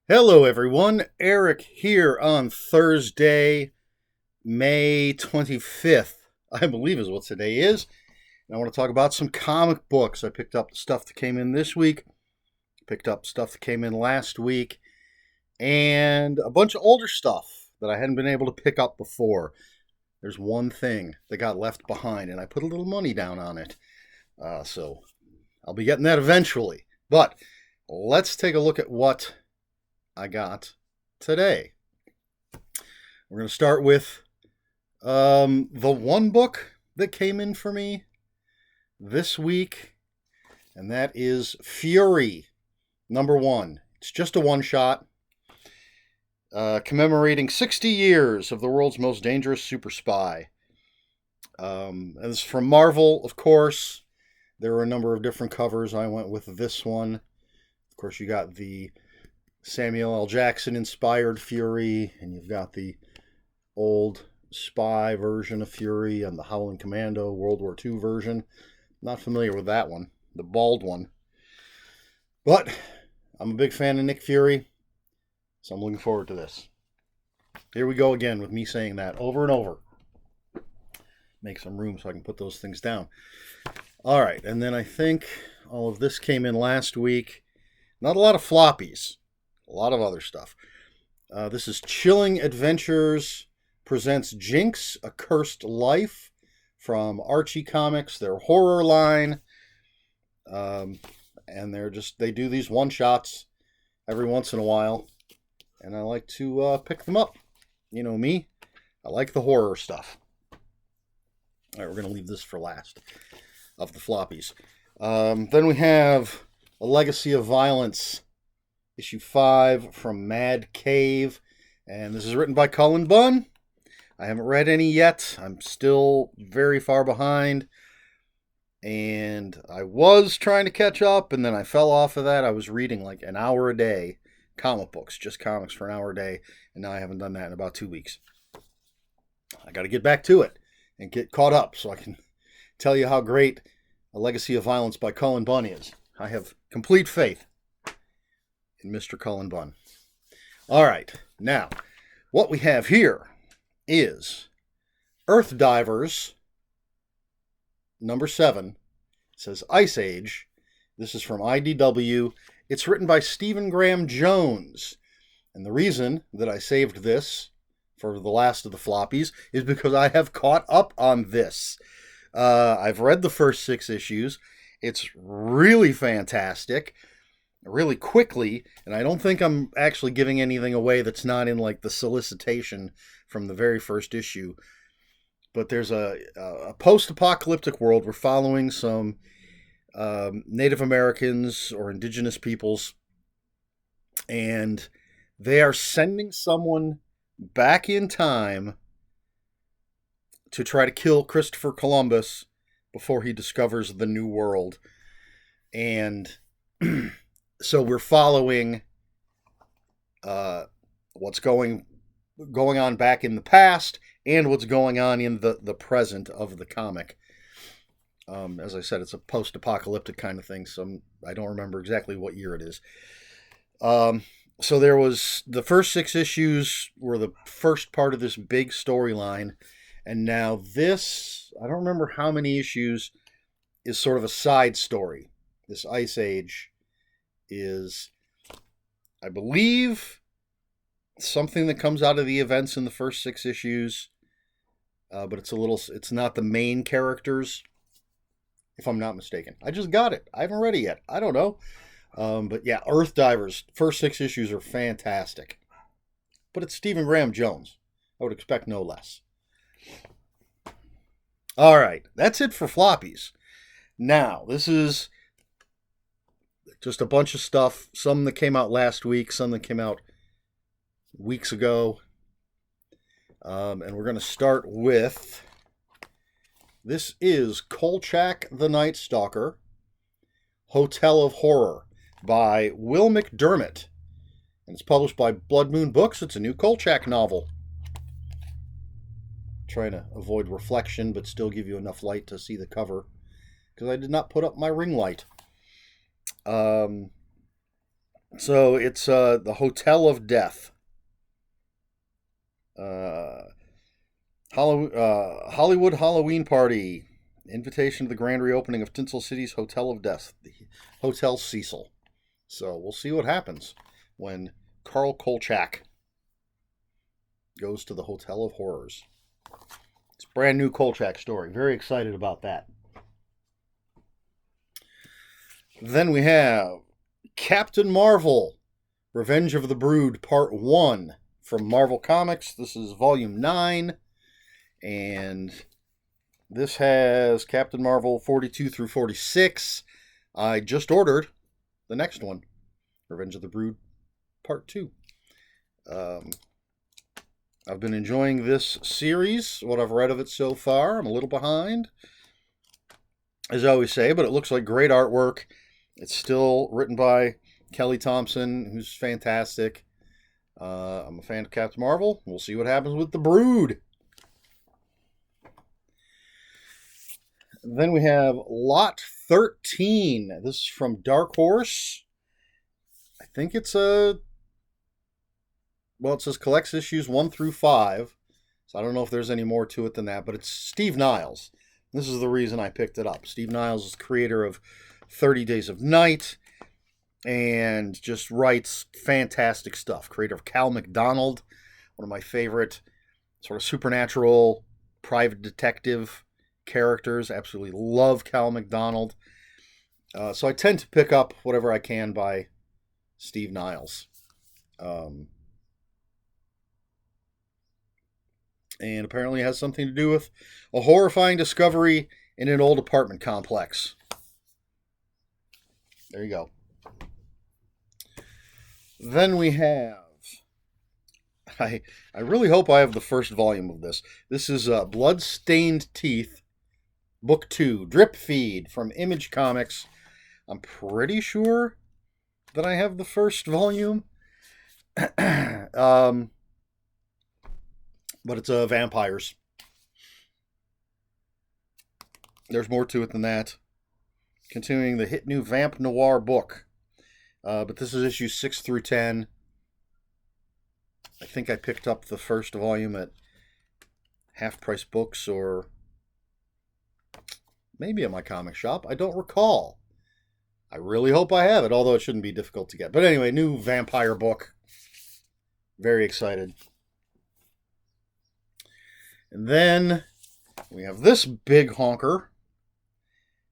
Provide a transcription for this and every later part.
Hello, everyone. Eric here on Thursday, May 25th, I believe is what today is. And I want to talk about some comic books. I picked up the stuff that came in this week, picked up stuff that came in last week, and a bunch of older stuff that I hadn't been able to pick up before. There's one thing that got left behind, and I put a little money down on it. So I'll be getting that eventually. But let's take a look at what I got today. We're going to start with the one book that came in for me this week, and that is Fury, #1. It's just a one-shot, commemorating 60 years of the world's most dangerous super spy. And this is from Marvel, of course. There are a number of different covers. I went with this one. Of course, you got the Samuel L. Jackson inspired Fury, and you've got the old spy version of Fury and the Howling Commando World War II version. Not familiar with that one, the bald one. But I'm a big fan of Nick Fury, so I'm looking forward to this. Here we go again with me saying that over and over. Make some room so I can put those things down. All right, and then I think all of this came in last week. Not a lot of floppies. A lot of other stuff. This is Chilling Adventures presents Jinx, A Cursed Life from Archie Comics, their horror line. And they do these one-shots every once in a while. And I like to pick them up. You know me, I like the horror stuff. All right, we're going to leave this for last of the floppies. Then we have A Legacy of Violence, issue 5 from Mad Cave, and this is written by Cullen Bunn. I haven't read any yet. I'm still very far behind, and I was trying to catch up, and then I fell off of that. I was reading like an hour a day, comic books, just comics for an hour a day, and now I haven't done that in about 2 weeks. I got to get back to it and get caught up so I can tell you how great A Legacy of Violence by Cullen Bunn is. I have complete faith in Mr. Cullen Bunn. All right, now, what we have here is Earth Divers, #7. It says Ice Age. This is from IDW. It's written by Stephen Graham Jones. And the reason that I saved this for the last of the floppies is because I have caught up on this. I've read the first 6 issues. It's really fantastic, really quickly, and I don't think I'm actually giving anything away that's not in like the solicitation from the very first issue. But there's a post-apocalyptic world. We're following some Native Americans or indigenous peoples, and they are sending someone back in time to try to kill Christopher Columbus before he discovers the New World. And so we're following what's going on back in the past and what's going on in the present of the comic. As I said, it's a post-apocalyptic kind of thing, so I don't remember exactly what year it is. So there was the first 6 issues were the first part of this big storyline, and now this, I don't remember how many issues, is sort of a side story. This Ice Age is, I believe, something that comes out of the events in the first 6 issues, but it's not the main characters, if I'm not mistaken. I just got it. I haven't read it yet. I don't know. But yeah, Earth Divers, first 6 issues are fantastic. But it's Stephen Graham Jones. I would expect no less. All right, that's it for floppies. Now, this is just a bunch of stuff, some that came out last week, some that came out weeks ago. And we're going to start with, this is Kolchak the Night Stalker, Hotel of Horror by Will McDermott. And it's published by Blood Moon Books. It's a new Kolchak novel. Trying to avoid reflection, but still give you enough light to see the cover, because I did not put up my ring light. So it's the Hotel of Death. Uh, Hollywood Halloween Party. Invitation to the grand reopening of Tinsel City's Hotel of Death, the Hotel Cecil. So we'll see what happens when Carl Kolchak goes to the Hotel of Horrors. It's a brand new Kolchak story. Very excited about that. Then we have Captain Marvel, Revenge of the Brood, Part 1 from Marvel Comics. This is Volume 9. And this has Captain Marvel 42 through 46. I just ordered the next one, Revenge of the Brood, Part 2. I've been enjoying this series, what I've read of it so far. I'm a little behind, as I always say, but it looks like great artwork. It's still written by Kelly Thompson, who's fantastic. I'm a fan of Captain Marvel. We'll see what happens with the Brood. Then we have Lot 13. This is from Dark Horse. I think it's it says collects issues 1 through 5. So I don't know if there's any more to it than that, but it's Steve Niles. This is the reason I picked it up. Steve Niles is creator of 30 Days of Night and just writes fantastic stuff. Creator of Cal McDonald, one of my favorite sort of supernatural private detective characters. Absolutely love Cal McDonald. So I tend to pick up whatever I can by Steve Niles. And apparently it has something to do with a horrifying discovery in an old apartment complex. There you go. Then we have... I really hope I have the first volume of this. This is Blood-Stained Teeth, Book 2, Drip Feed from Image Comics. I'm pretty sure that I have the first volume. But it's vampires. There's more to it than that. Continuing the hit new Vamp Noir book. But this is issue 6 through 10. I think I picked up the first volume at Half Price Books or maybe at my comic shop. I don't recall. I really hope I have it, although it shouldn't be difficult to get. But anyway, new vampire book. Very excited. And then we have this big honker,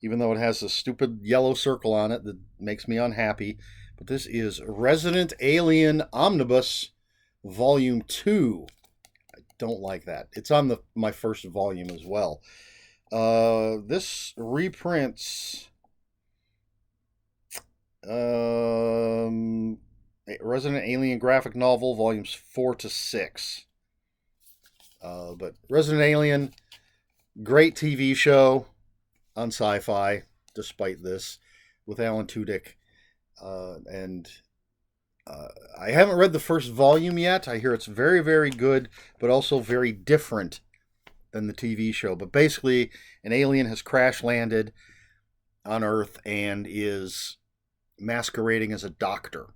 even though it has a stupid yellow circle on it that makes me unhappy. But this is Resident Alien Omnibus Volume 2. I don't like that. It's on my first volume as well. This reprints Resident Alien graphic novel volumes 4 to 6. But Resident Alien, great TV show on Sci-Fi, despite this, with Alan Tudyk. And I haven't read the first volume yet. I hear it's very, very good, but also very different than the TV show. But basically, an alien has crash-landed on Earth and is masquerading as a doctor.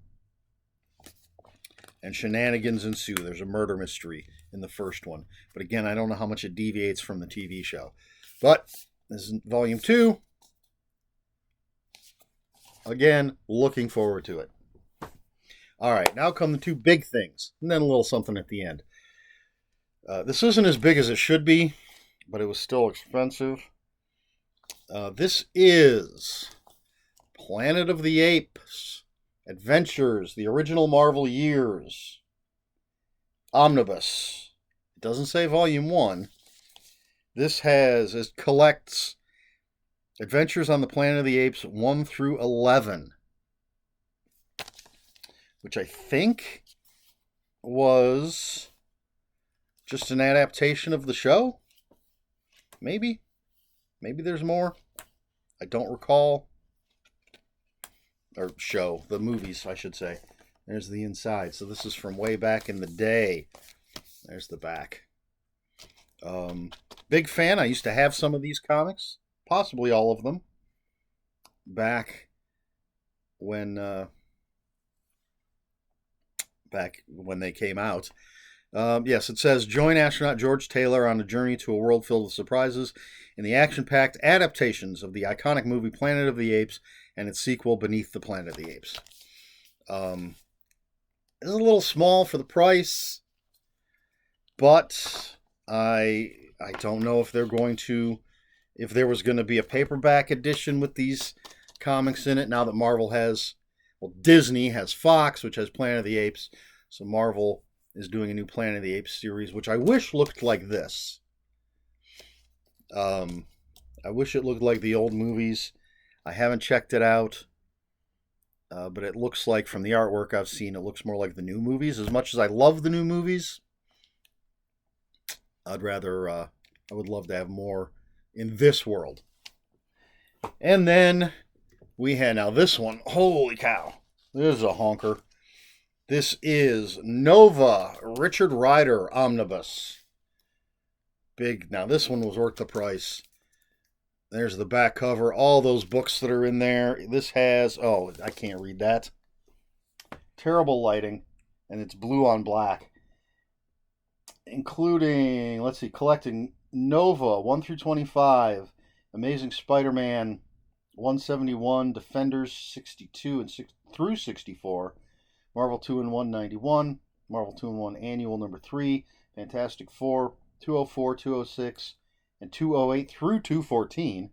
And shenanigans ensue. There's a murder mystery in the first one. But again, I don't know how much it deviates from the TV show. But this is volume 2. Again, looking forward to it. All right, now come the two big things, and then a little something at the end. This isn't as big as it should be, but it was still expensive. This is Planet of the Apes, Adventures, the original Marvel years, Omnibus. It doesn't say Volume 1. It collects Adventures on the Planet of the Apes 1 through 11, which I think was just an adaptation of the show. Maybe there's more. I don't recall. Or show, the movies, I should say. There's the inside. So this is from way back in the day. There's the back. Big fan. I used to have some of these comics, possibly all of them, back when back when they came out. Yes, it says, join astronaut George Taylor on a journey to a world filled with surprises in the action-packed adaptations of the iconic movie Planet of the Apes and its sequel, Beneath the Planet of the Apes. It's a little small for the price, but I don't know if they're going to, if there was going to be a paperback edition with these comics in it. Now that Marvel has, well, Disney has Fox, which has Planet of the Apes, so Marvel is doing a new Planet of the Apes series, which I wish looked like this. I wish it looked like the old movies. I haven't checked it out, but it looks like, from the artwork I've seen, it looks more like the new movies. As much as I love the new movies, I would love to have more in this world. And then we had, now this one, holy cow, this is a honker. This is Nova, Richard Rider Omnibus. Big. Now this one was worth the price. There's the back cover, all those books that are in there. This has, oh, I can't read that. Terrible lighting, and it's blue on black. Including, let's see, collecting Nova 1 through 25, Amazing Spider-Man 171, Defenders 62 and through 64, Marvel 2-in-1 91, Marvel 2-in-1 Annual number 3, Fantastic Four 204, 206, and 208 through 214,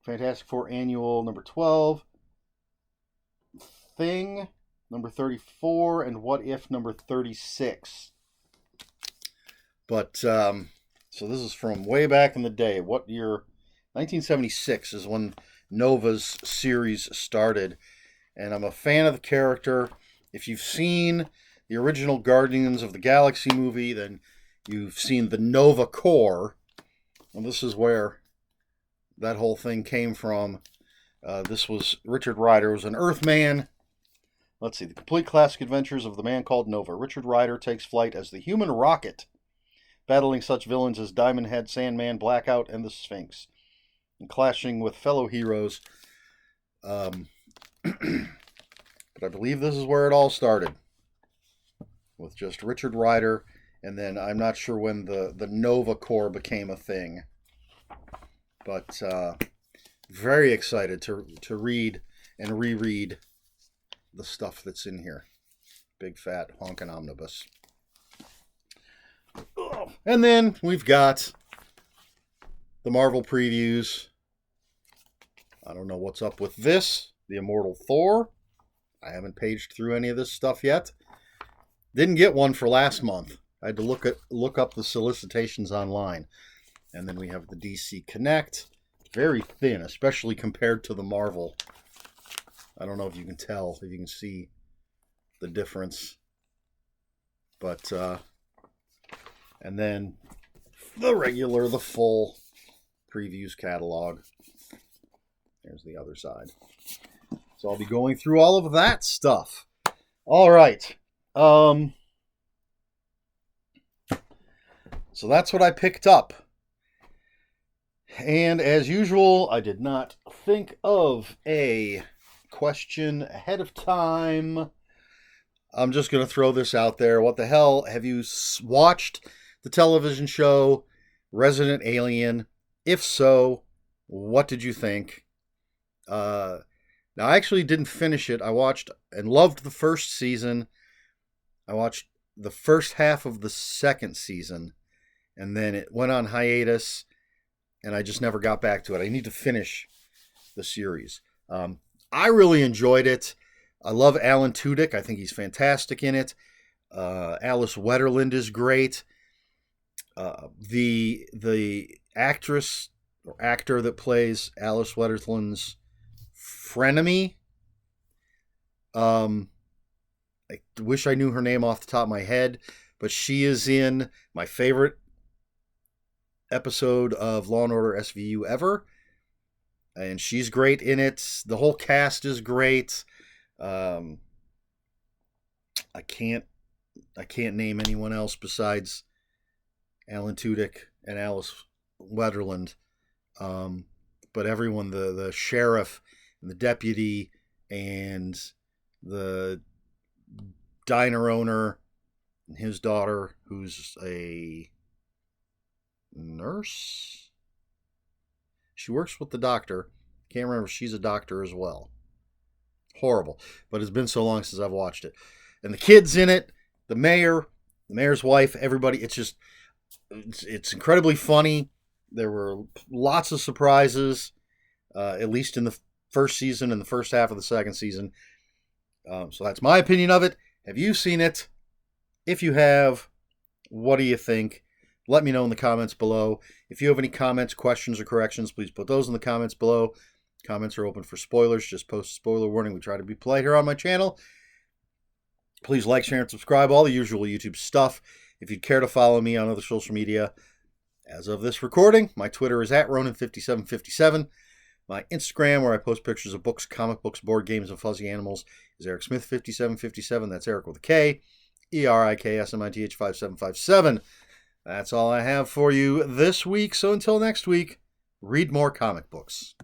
Fantastic Four Annual number 12, Thing number 34, and What If number 36. But, so this is from way back in the day. What year? 1976 is when Nova's series started. And I'm a fan of the character. If you've seen the original Guardians of the Galaxy movie, then you've seen the Nova Corps. And this is where that whole thing came from. This was, Richard Rider was an Earthman. Let's see, the complete classic adventures of the man called Nova. Richard Rider takes flight as the Human Rocket, battling such villains as Diamond Head, Sandman, Blackout, and the Sphinx, and clashing with fellow heroes. But I believe this is where it all started, with just Richard Rider, and then I'm not sure when the Nova Corps became a thing. But very excited to read and reread the stuff that's in here. Big fat honkin' omnibus. And then we've got the Marvel previews. I don't know what's up with this. The Immortal Thor. I haven't paged through any of this stuff yet. Didn't get one for last month. I had to look up the solicitations online. And then we have the DC Connect. Very thin, especially compared to the Marvel. I don't know if you can tell, if you can see the difference. But, and then the full previews catalog. There's the other side. So I'll be going through all of that stuff. All right. So that's what I picked up. And as usual, I did not think of a question ahead of time. I'm just going to throw this out there. What the hell? Have you watched the television show Resident Alien? If so, what did you think? Now, I actually didn't finish it. I watched and loved the first season. I watched the first half of the second season, and then it went on hiatus, and I just never got back to it. I need to finish the series. I really enjoyed it. I love Alan Tudyk. I think he's fantastic in it. Alice Wetterland is great. The actress or actor that plays Alice Wetterland's frenemy, I wish I knew her name off the top of my head, but she is in my favorite episode of Law & Order SVU ever, and she's great in it. The whole cast is great. I can't name anyone else besides Alan Tudyk and Alice Wetterland, but everyone, the sheriff and the deputy and the diner owner and his daughter, who's a nurse. She works with the doctor. Can't remember if she's a doctor as well. Horrible. But it's been so long since I've watched it. And the kids in it, the mayor's wife, everybody, it's incredibly funny. There were lots of surprises, at least in the first season and the first half of the second season. So that's my opinion of it. Have you seen it? If you have, what do you think? Let me know in the comments below. If you have any comments, questions, or corrections, please put those in the comments below. Comments are open for spoilers. Just post a spoiler warning. We try to be polite here on my channel. Please like, share, and subscribe. All the usual YouTube stuff. If you'd care to follow me on other social media, as of this recording, my Twitter is @Ronan5757. My Instagram, where I post pictures of books, comic books, board games, and fuzzy animals, is EricSmith5757. That's Eric with a K. ERIKSMITH5757. That's all I have for you this week. So until next week, read more comic books.